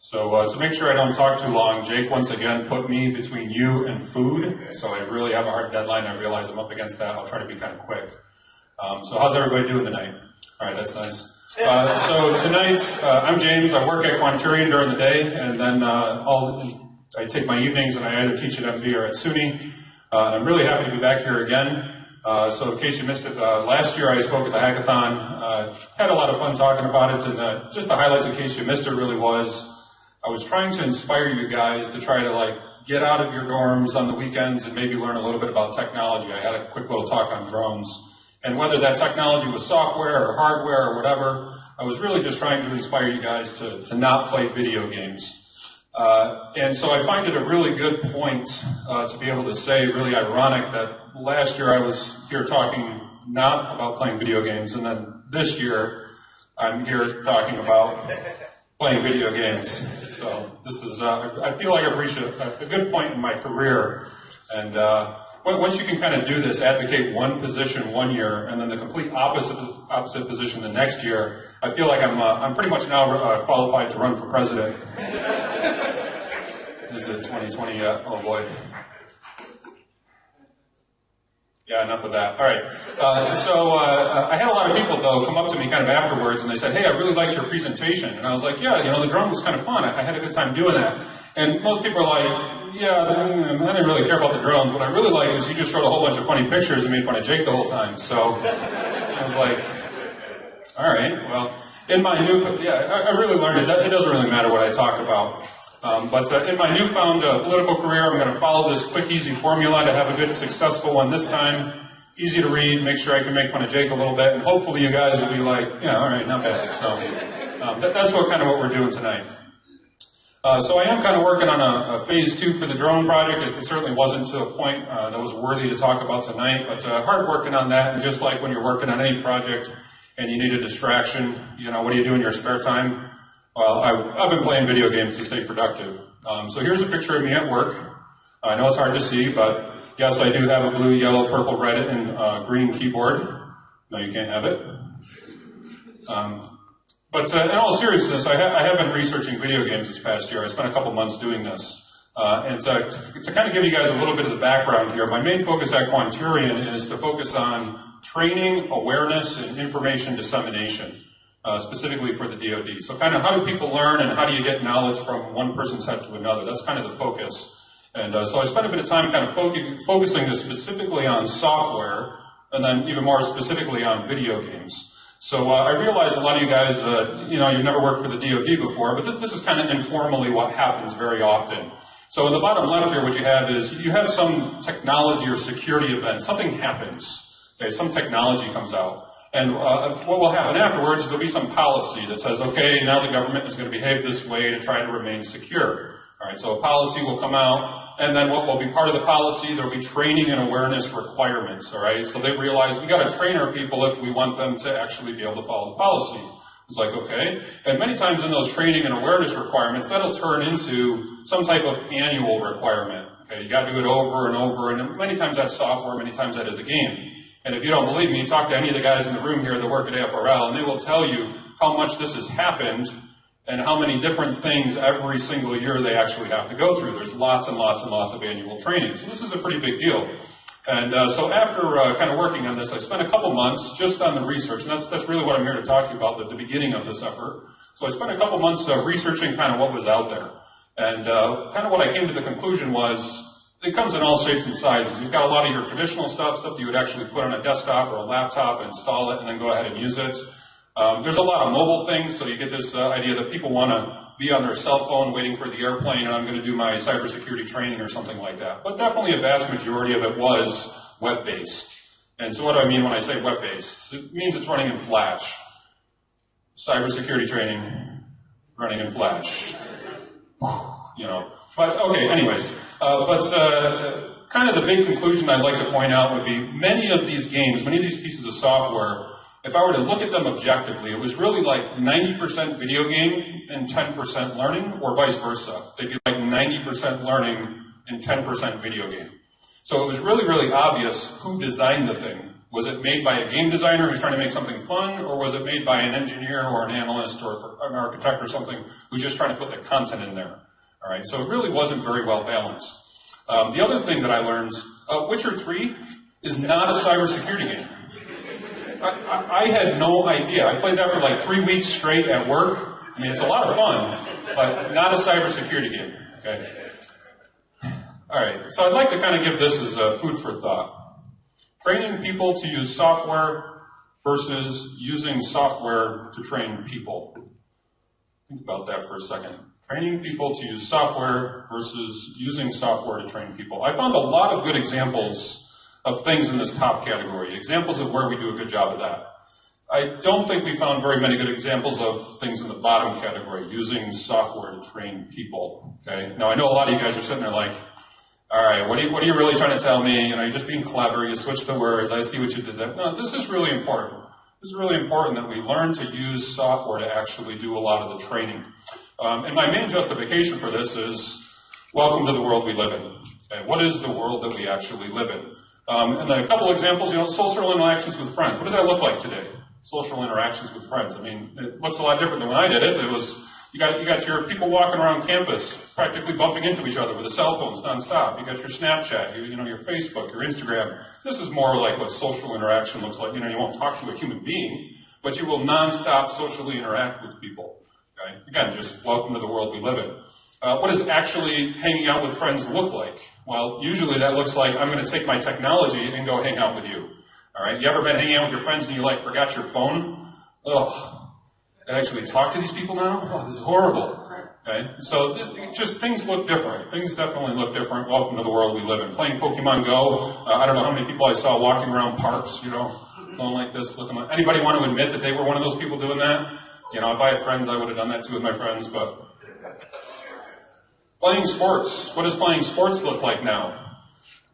So to make sure I don't talk too long, Jake once again put me between you and food, so I really have a hard deadline. I realize I'm up against that. I'll try to be kind of quick. So how's everybody doing tonight? All right, that's nice. So tonight, I'm James. I work at Quanturian during the day, and then I take my evenings and I either teach at MV or at SUNY. I'm really happy to be back here again. So in case you missed it, last year I spoke at the Hackathon. Had a lot of fun talking about it, and just the highlights in case you missed it really was, I was trying to inspire you guys to try to get out of your dorms on the weekends and maybe learn a little bit about technology. I had a quick little talk on drones. And whether that technology was software or hardware or whatever, I was really just trying to inspire you guys to not play video games. And so I find it a really good point to be able to say, really ironic, that last year I was here talking not about playing video games, and then this year I'm here talking about playing video games. So this is, I feel like I've reached a good point in my career. And once you can kind of do this, advocate one position one year, and then the complete opposite position the next year, I feel like I'm pretty much now qualified to run for president. Is it 2020 yet? Oh boy. Yeah, enough of that. All right. I had a lot of people, though, come up to me kind of afterwards, and they said, hey, I really liked your presentation. And I was like, yeah, the drone was kind of fun. I had a good time doing that. And most people are like, yeah, I didn't really care about the drones. What I really like is you just showed a whole bunch of funny pictures and made fun of Jake the whole time. So I was like, all right, well, in my I really learned it doesn't really matter what I talk about. But in my newfound political career, I'm going to follow this quick, easy formula to have a good, successful one this time. Easy to read, make sure I can make fun of Jake a little bit, and hopefully you guys will be like, yeah, all right, not bad. So that's kind of what we're doing tonight. So I am kind of working on a phase 2 for the drone project. It certainly wasn't to a point that was worthy to talk about tonight, but hard working on that. And just like when you're working on any project and you need a distraction, what do you do in your spare time? Well, I've been playing video games to stay productive. So here's a picture of me at work. I know it's hard to see, but yes, I do have a blue, yellow, purple, red, and green keyboard. No, you can't have it. But in all seriousness, I have been researching video games this past year. I spent a couple months doing this. And to kind of give you guys a little bit of the background here, my main focus at Quanturian is to focus on training, awareness, and information dissemination. Specifically for the DoD. So kind of how do people learn and how do you get knowledge from one person's head to another? That's kind of the focus. And so I spent a bit of time kind of focusing this specifically on software and then even more specifically on video games. So I realize a lot of you guys, you've never worked for the DoD before, but this is kind of informally what happens very often. So in the bottom left here, what you have is you have some technology or security event. Something happens. Okay, some technology comes out. And what will happen afterwards is there'll be some policy that says, okay, now the government is going to behave this way to try to remain secure. All right, so a policy will come out, and then what will be part of the policy, there'll be training and awareness requirements, all right? So they realize we got to train our people if we want them to actually be able to follow the policy. It's like, okay. And many times in those training and awareness requirements, that'll turn into some type of annual requirement. Okay, you got to do it over and over, and many times that's software, many times that is a game. And if you don't believe me, talk to any of the guys in the room here that work at AFRL, and they will tell you how much this has happened and how many different things every single year they actually have to go through. There's lots and lots and lots of annual training. So this is a pretty big deal. And so after kind of working on this, I spent a couple months just on the research, and that's really what I'm here to talk to you about, the beginning of this effort. So I spent a couple months researching kind of what was out there. And kind of what I came to the conclusion was, it comes in all shapes and sizes. You've got a lot of your traditional stuff that you would actually put on a desktop or a laptop, install it, and then go ahead and use it. There's a lot of mobile things, so you get this idea that people want to be on their cell phone waiting for the airplane, and I'm going to do my cybersecurity training or something like that. But definitely a vast majority of it was web-based. And so what do I mean when I say web-based? It means it's running in Flash. Cybersecurity training running in Flash. But okay, anyways. Kind of the big conclusion I'd like to point out would be many of these games, many of these pieces of software, if I were to look at them objectively, it was really like 90% video game and 10% learning, or vice versa. They'd be like 90% learning and 10% video game. So it was really, really obvious who designed the thing. Was it made by a game designer who's trying to make something fun, or was it made by an engineer or an analyst or an architect or something who's just trying to put the content in there? All right, so it really wasn't very well balanced. The other thing that I learned, Witcher 3 is not a cybersecurity game. I had no idea. I played that for like 3 weeks straight at work. I mean, it's a lot of fun, but not a cybersecurity game. Okay. All right, so I'd like to kind of give this as a food for thought. Training people to use software versus using software to train people. Think about that for a second. Training people to use software versus using software to train people. I found a lot of good examples of things in this top category, examples of where we do a good job of that. I don't think we found very many good examples of things in the bottom category, using software to train people. Okay. Now, I know a lot of you guys are sitting there like, all right, what are you really trying to tell me? You know, you're just being clever, you switch the words, I see what you did there. No, this is really important. This is really important that we learn to use software to actually do a lot of the training. And my main justification for this is, welcome to the world we live in. Okay, what is the world that we actually live in? And a couple examples, you know, social interactions with friends. What does that look like today? Social interactions with friends. I mean, it looks a lot different than when I did it. It was, you got your people walking around campus, practically bumping into each other with their cell phones nonstop. You got your Snapchat, you know, your Facebook, your Instagram. This is more like what social interaction looks like. You know, you won't talk to a human being, but you will nonstop socially interact with people. Okay? Again, just welcome to the world we live in. What does actually hanging out with friends look like? Well, usually that looks like I'm going to take my technology and go hang out with you. All right? You ever been hanging out with your friends and you like forgot your phone? Ugh. I actually talk to these people now? Oh, this is horrible. Okay? So just things look different. Things definitely look different. Welcome to the world we live in. Playing Pokemon Go. I don't know how many people I saw walking around parks, you know, going like this, looking like. Anybody want to admit that they were one of those people doing that? You know, if I had friends, I would have done that too with my friends, but. Playing sports. What does playing sports look like now?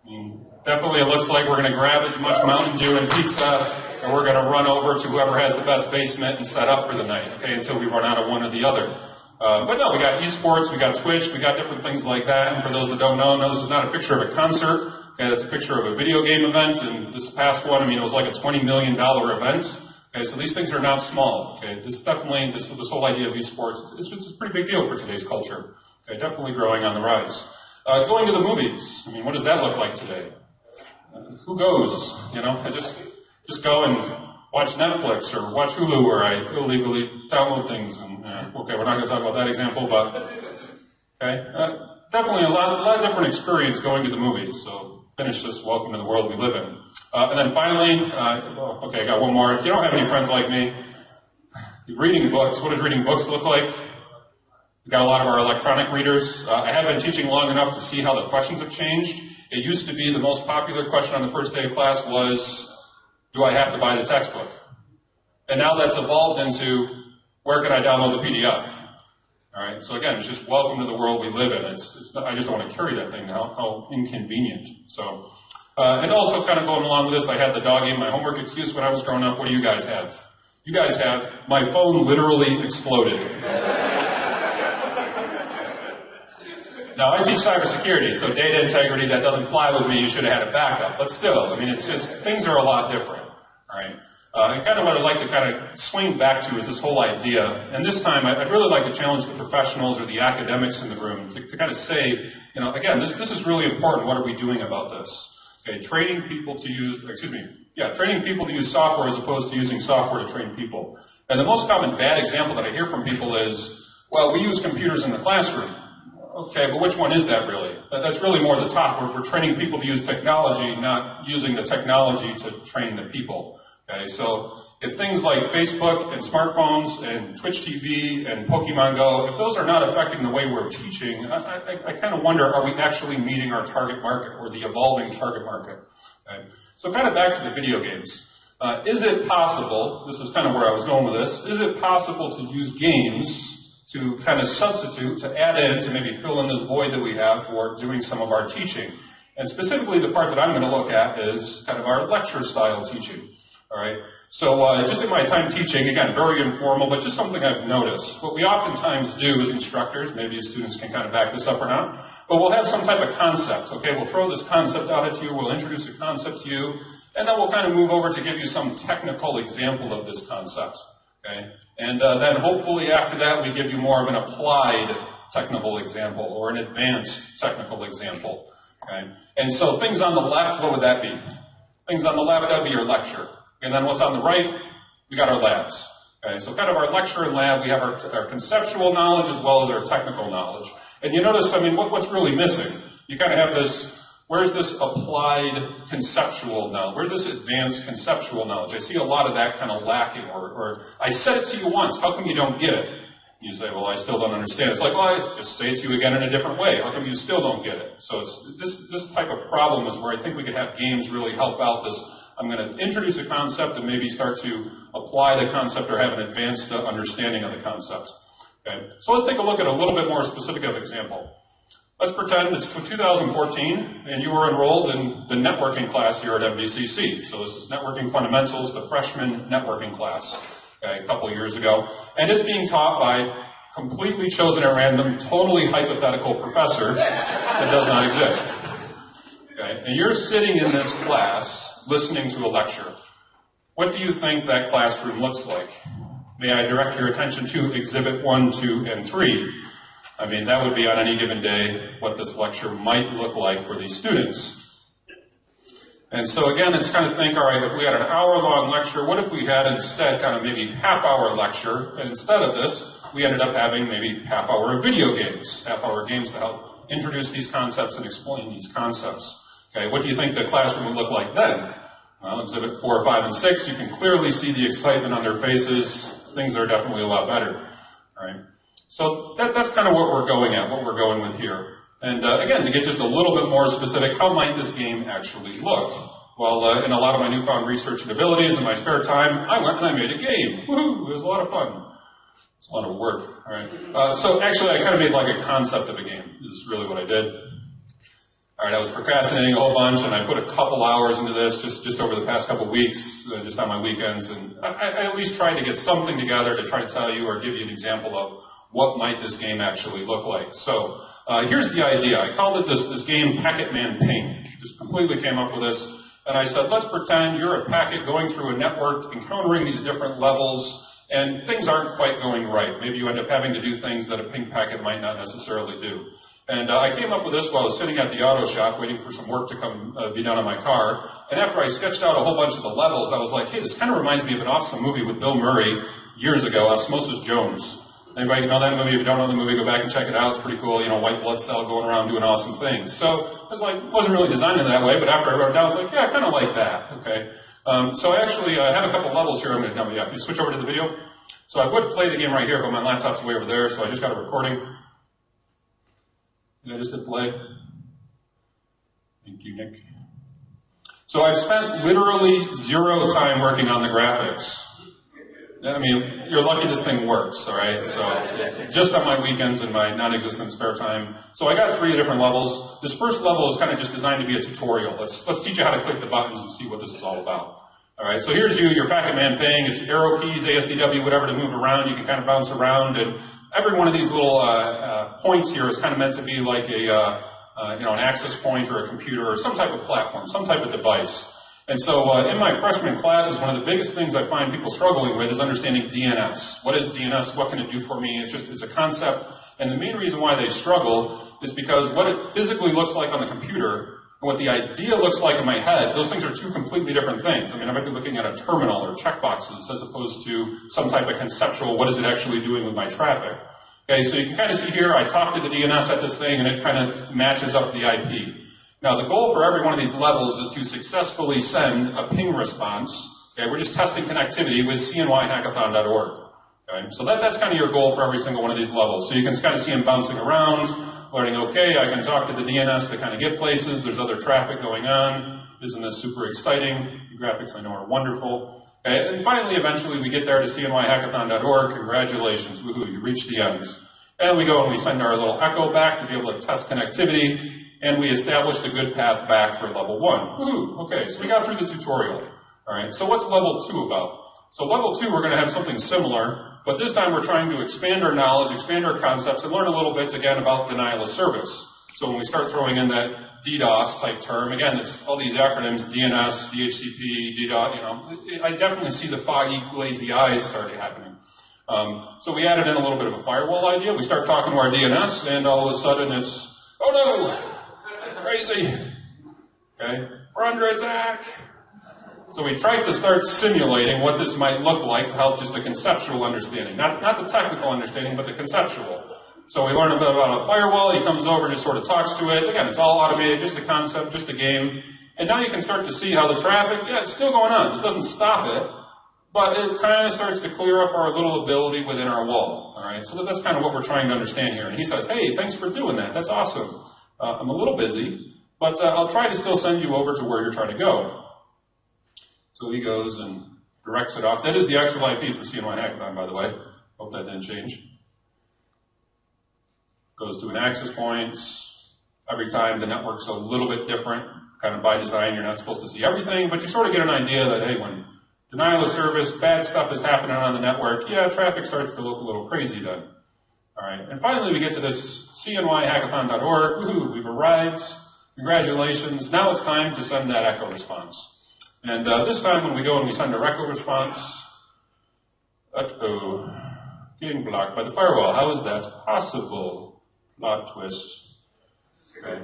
I mean, definitely it looks like we're going to grab as much Mountain Dew and pizza, and we're going to run over to whoever has the best basement and set up for the night, okay, until we run out of one or the other. But no, we got esports, we got Twitch, we got different things like that. And for those that don't know, no, this is not a picture of a concert. Okay, that's a picture of a video game event. And this past one, I mean, it was like a $20 million event. Okay, so these things are not small. Okay, this definitely, this whole idea of esports, it's a pretty big deal for today's culture. Okay, definitely growing on the rise. Going to the movies. I mean, what does that look like today? Who goes? You know, I just go and watch Netflix or watch Hulu, or I illegally download things. And okay, we're not going to talk about that example, but okay, definitely a lot of different experience going to the movies. So finish this. Welcome to the world we live in. And then finally, okay, I got one more. If you don't have any friends like me, reading books. What does reading books look like? We've got a lot of our electronic readers. I have been teaching long enough to see how the questions have changed. It used to be the most popular question on the first day of class was, do I have to buy the textbook? And now that's evolved into, where can I download the PDF? All right, so again, it's just welcome to the world we live in. It's not, I just don't want to carry that thing now, how inconvenient. So, and also kind of going along with this, I had the dog eat my homework excuse when I was growing up. What do you guys have? You guys have, my phone literally exploded. Now, I teach cybersecurity, so data integrity, that doesn't fly with me. You should have had a backup. But still, I mean, it's just, things are a lot different, all right? And kind of what I'd like to kind of swing back to is this whole idea. And this time, I'd really like to challenge the professionals or the academics in the room to kind of say, you know, again, this is really important. What are we doing about this? Okay, training people to use software as opposed to using software to train people. And the most common bad example that I hear from people is, well, we use computers in the classroom. Okay, but which one is that really? That's really more the top. We're training people to use technology, not using the technology to train the people. Okay, so if things like Facebook and smartphones and Twitch TV and Pokemon Go, if those are not affecting the way we're teaching, I kind of wonder, are we actually meeting our target market or the evolving target market? Okay, so kind of back to the video games. Is it possible, this is kind of where I was going with this, is it possible to use games to kind of substitute, to add in, to maybe fill in this void that we have for doing some of our teaching? And specifically the part that I'm going to look at is kind of our lecture style teaching. All right, so just in my time teaching, again, very informal, but just something I've noticed. What we oftentimes do as instructors, maybe students can kind of back this up or not, but we'll have some type of concept, okay? We'll throw this concept out at you, we'll introduce a concept to you, And then we'll kind of move over to give you some technical example of this concept. Okay? And then hopefully after that we give you more of an applied technical example or an advanced technical example. Okay? And so things on the left, what would that be? Things on the left, that would be your lecture. And then what's on the right? We got our labs. Okay? So kind of our lecture and lab, we have our conceptual knowledge as well as our technical knowledge. And you notice, I mean, what's really missing? You kind of have this, where's this applied conceptual knowledge? Where's this advanced conceptual knowledge? I see a lot of that kind of lacking, or I said it to you once, how come you don't get it? You say, well, I still don't understand. It's like, well, I just say it to you again in a different way. How come you still don't get it? So it's this type of problem is where I think we could have games really help out this. I'm going to introduce a concept and maybe start to apply the concept or have an advanced understanding of the concept. Okay? So let's take a look at a little bit more specific of example. Let's pretend it's 2014 and you were enrolled in the networking class here at MVCC. So this is Networking Fundamentals, the freshman networking class, okay, a couple of years ago. And it's being taught by completely chosen at random, totally hypothetical professor that does not exist. Okay? And you're sitting in this class listening to a lecture. What do you think that classroom looks like? May I direct your attention to Exhibit 1, 2, and 3. I mean, that would be on any given day what this lecture might look like for these students. And so again, it's kind of think, all right, if we had an hour-long lecture, what if we had instead kind of maybe half-hour lecture, and instead of this, we ended up having maybe half-hour of video games, half-hour games to help introduce these concepts and explain these concepts. Okay, what do you think the classroom would look like then? Well, Exhibit 4, 5, and 6, you can clearly see the excitement on their faces. Things are definitely a lot better. All right. So that's kind of what we're going at, what we're going with here. And again, to get just a little bit more specific, how might this game actually look? Well, in a lot of my newfound research and abilities in my spare time, I went and I made a game. Woohoo! It was a lot of fun. It's a lot of work. All right. So actually, I kind of made like a concept of a game. This is really what I did. All right, I was procrastinating a whole bunch, and I put a couple hours into this just over the past couple weeks, just on my weekends, and I at least tried to get something together to try to tell you or give you an example of what might this game actually look like. So here's the idea. I called it this game Packet Man Ping. Just completely came up with this, and I said, let's pretend you're a packet going through a network, encountering these different levels, and things aren't quite going right. Maybe you end up having to do things that a ping packet might not necessarily do. And I came up with this while I was sitting at the auto shop waiting for some work to come be done on my car. And after I sketched out a whole bunch of the levels, I was like, hey, this kind of reminds me of an awesome movie with Bill Murray years ago, Osmosis Jones. Anybody know that movie? If you don't know the movie, go back and check it out. It's pretty cool. You know, white blood cell going around doing awesome things. So I was like, wasn't really designed in that way, but after I wrote it down, I was like, yeah, I kind of like that. Okay. So I actually have a couple levels here I'm going to demo. Yeah, can you switch over to the video? So I would play the game right here, but my laptop's way over there, so I just got a recording. I just hit play. Thank you, Nick. So I've spent literally 0 time working on the graphics. I mean, you're lucky this thing works, all right? So just on my weekends and my non-existent spare time. So I got 3 different levels. This first level is kind of just designed to be a tutorial. Let's teach you how to click the buttons and see what this is all about. All right, so here's your Packet Man Ping. It's arrow keys, ASDW, whatever to move around. You can kind of bounce around, and every one of these little points here is kind of meant to be like a an access point or a computer or some type of platform, some type of device. And so in my freshman classes, one of the biggest things I find people struggling with is understanding DNS. What is DNS? What can it do for me? It's a concept. And the main reason why they struggle is because what it physically looks like on the computer and what the idea looks like in my head, those things are 2 completely different things. I mean, I might be looking at a terminal or checkboxes as opposed to some type of conceptual, what is it actually doing with my traffic? Okay, so you can kind of see here, I talk to the DNS at this thing, and it kind of matches up the IP. Now, the goal for every one of these levels is to successfully send a ping response. Okay, we're just testing connectivity with cnyhackathon.org. Okay, so that's kind of your goal for every single one of these levels. So you can kind of see them bouncing around, learning, okay, I can talk to the DNS to kind of get places. There's other traffic going on. Isn't this super exciting? The graphics I know are wonderful. Okay, and finally, eventually, we get there to cnyhackathon.org. Congratulations, woohoo, you reached the ends. And we go and we send our little echo back to be able to test connectivity. And we established a good path back for level 1. Woohoo! Okay, so we got through the tutorial. All right, so what's level 2 about? So level 2, we're going to have something similar, but this time we're trying to expand our knowledge, expand our concepts, and learn a little bit, again, about denial of service. So when we start throwing in that DDoS type term. Again, it's all these acronyms, DNS, DHCP, DDoS, you know. I definitely see the foggy, lazy eyes starting happening. So we added in a little bit of a firewall idea. We start talking to our DNS, and all of a sudden it's, oh no, crazy. Okay, we're under attack. So we tried to start simulating what this might look like to help just a conceptual understanding. Not the technical understanding, but the conceptual. So we learn a bit about a firewall. He comes over and just sort of talks to it. Again, it's all automated, just a concept, just a game. And now you can start to see how the traffic, yeah, it's still going on. This doesn't stop it, but it kind of starts to clear up our little ability within our wall. All right, so that's kind of what we're trying to understand here. And he says, hey, thanks for doing that. That's awesome. I'm a little busy, but I'll try to still send you over to where you're trying to go. So he goes and directs it off. That is the actual IP for CNY Hackathon, by the way. Hope that didn't change. Goes to an access point. Every time the network's a little bit different. Kind of by design, you're not supposed to see everything, but you sort of get an idea that, hey, when denial of service, bad stuff is happening on the network, yeah, traffic starts to look a little crazy then. All right, and finally we get to this cnyhackathon.org. Woohoo, we've arrived. Congratulations. Now it's time to send that echo response. And this time when we go and we send a echo response, uh-oh, getting blocked by the firewall. How is that possible? Plot twist. Okay.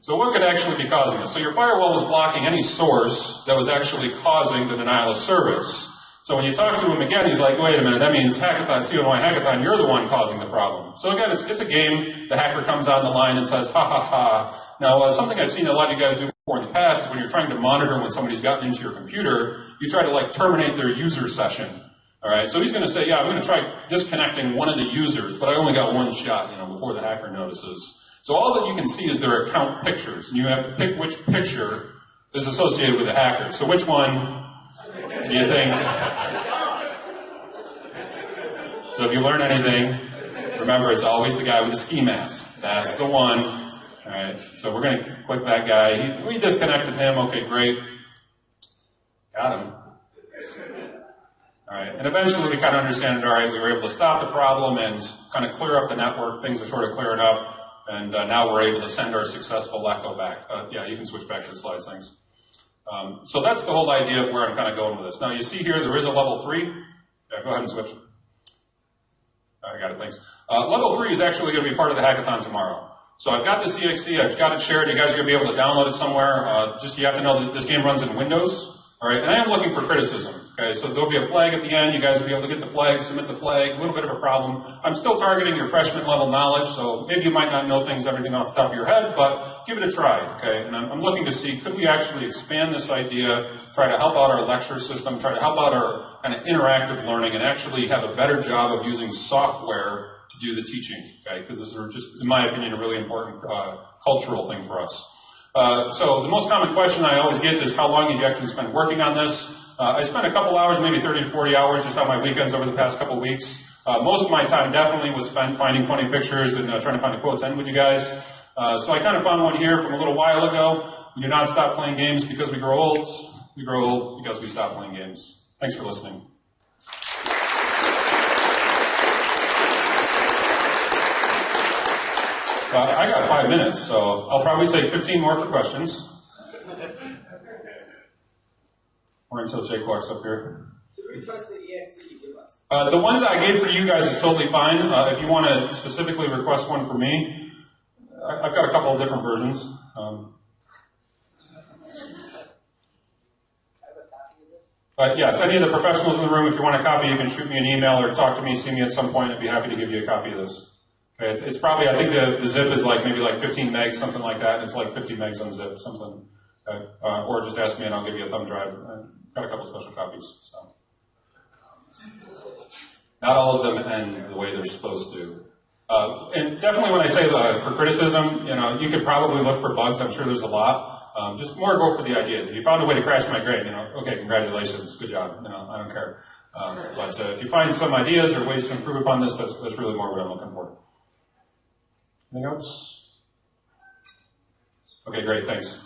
So what could actually be causing this? So your firewall is blocking any source that was actually causing the denial of service. So when you talk to him again, he's like, wait a minute, that means Hackathon, CNY Hackathon, you're the one causing the problem. So again, it's a game. The hacker comes on the line and says, ha ha ha. Now, something I've seen a lot of you guys do before in the past is when you're trying to monitor when somebody's gotten into your computer, you try to like terminate their user session. All right, so he's going to say, yeah, I'm going to try disconnecting one of the users, but I only got one shot, before the hacker notices. So all that you can see is their account pictures, and you have to pick which picture is associated with the hacker. So which one do you think? So if you learn anything, remember it's always the guy with the ski mask. That's the one. All right, so we're going to click that guy. We disconnected him. Okay, great. Got him. All right, and eventually we kind of understand, all right, we were able to stop the problem and kind of clear up the network. Things are sort of clearing up, and now we're able to send our successful echo back. Yeah, you can switch back to the slides, thanks. So that's the whole idea of where I'm kind of going with this. Now you see here there is a level 3. Yeah, go ahead and switch. I got it, thanks. Level 3 is actually going to be part of the hackathon tomorrow. So I've got this EXE, I've got it shared, you guys are going to be able to download it somewhere. Just you have to know that this game runs in Windows. All right, and I am looking for criticism. Okay, so there'll be a flag at the end. You guys will be able to get the flag, submit the flag. A little bit of a problem. I'm still targeting your freshman level knowledge, so maybe you might not know everything off the top of your head, but give it a try. Okay, and I'm looking to see could we actually expand this idea, try to help out our lecture system, try to help out our kind of interactive learning, and actually have a better job of using software to do the teaching. Okay, because this is just, in my opinion, a really important cultural thing for us. So the most common question I always get is how long did you actually spend working on this? I spent a couple hours, maybe 30 to 40 hours just on my weekends over the past couple weeks. Most of my time definitely was spent finding funny pictures and trying to find a quote to end with you guys. So I kind of found one here from a little while ago. We do not stop playing games because we grow old. We grow old because we stop playing games. Thanks for listening. I got 5 minutes, so I'll probably take 15 more for questions. Or until Jake walks up here. Should we trust the EXE you give us? The one that I gave for you guys is totally fine. If you want to specifically request one for me, I've got a couple of different versions. But yes, any of the professionals in the room, if you want a copy, you can shoot me an email or talk to me, see me at some point. I'd be happy to give you a copy of this. Okay, it's probably, I think the zip is maybe 15 megs, something like that. It's like 50 megs on zip, something. Okay. Or just ask me and I'll give you a thumb drive. I've got a couple special copies. So. Not all of them end the way they're supposed to. And definitely when I say for criticism, you could probably look for bugs. I'm sure there's a lot. Just more go for the ideas. If you found a way to crash my grade, okay, congratulations, good job. I don't care. But if you find some ideas or ways to improve upon this, that's really more what I'm looking for. Anything else? Okay, great, thanks.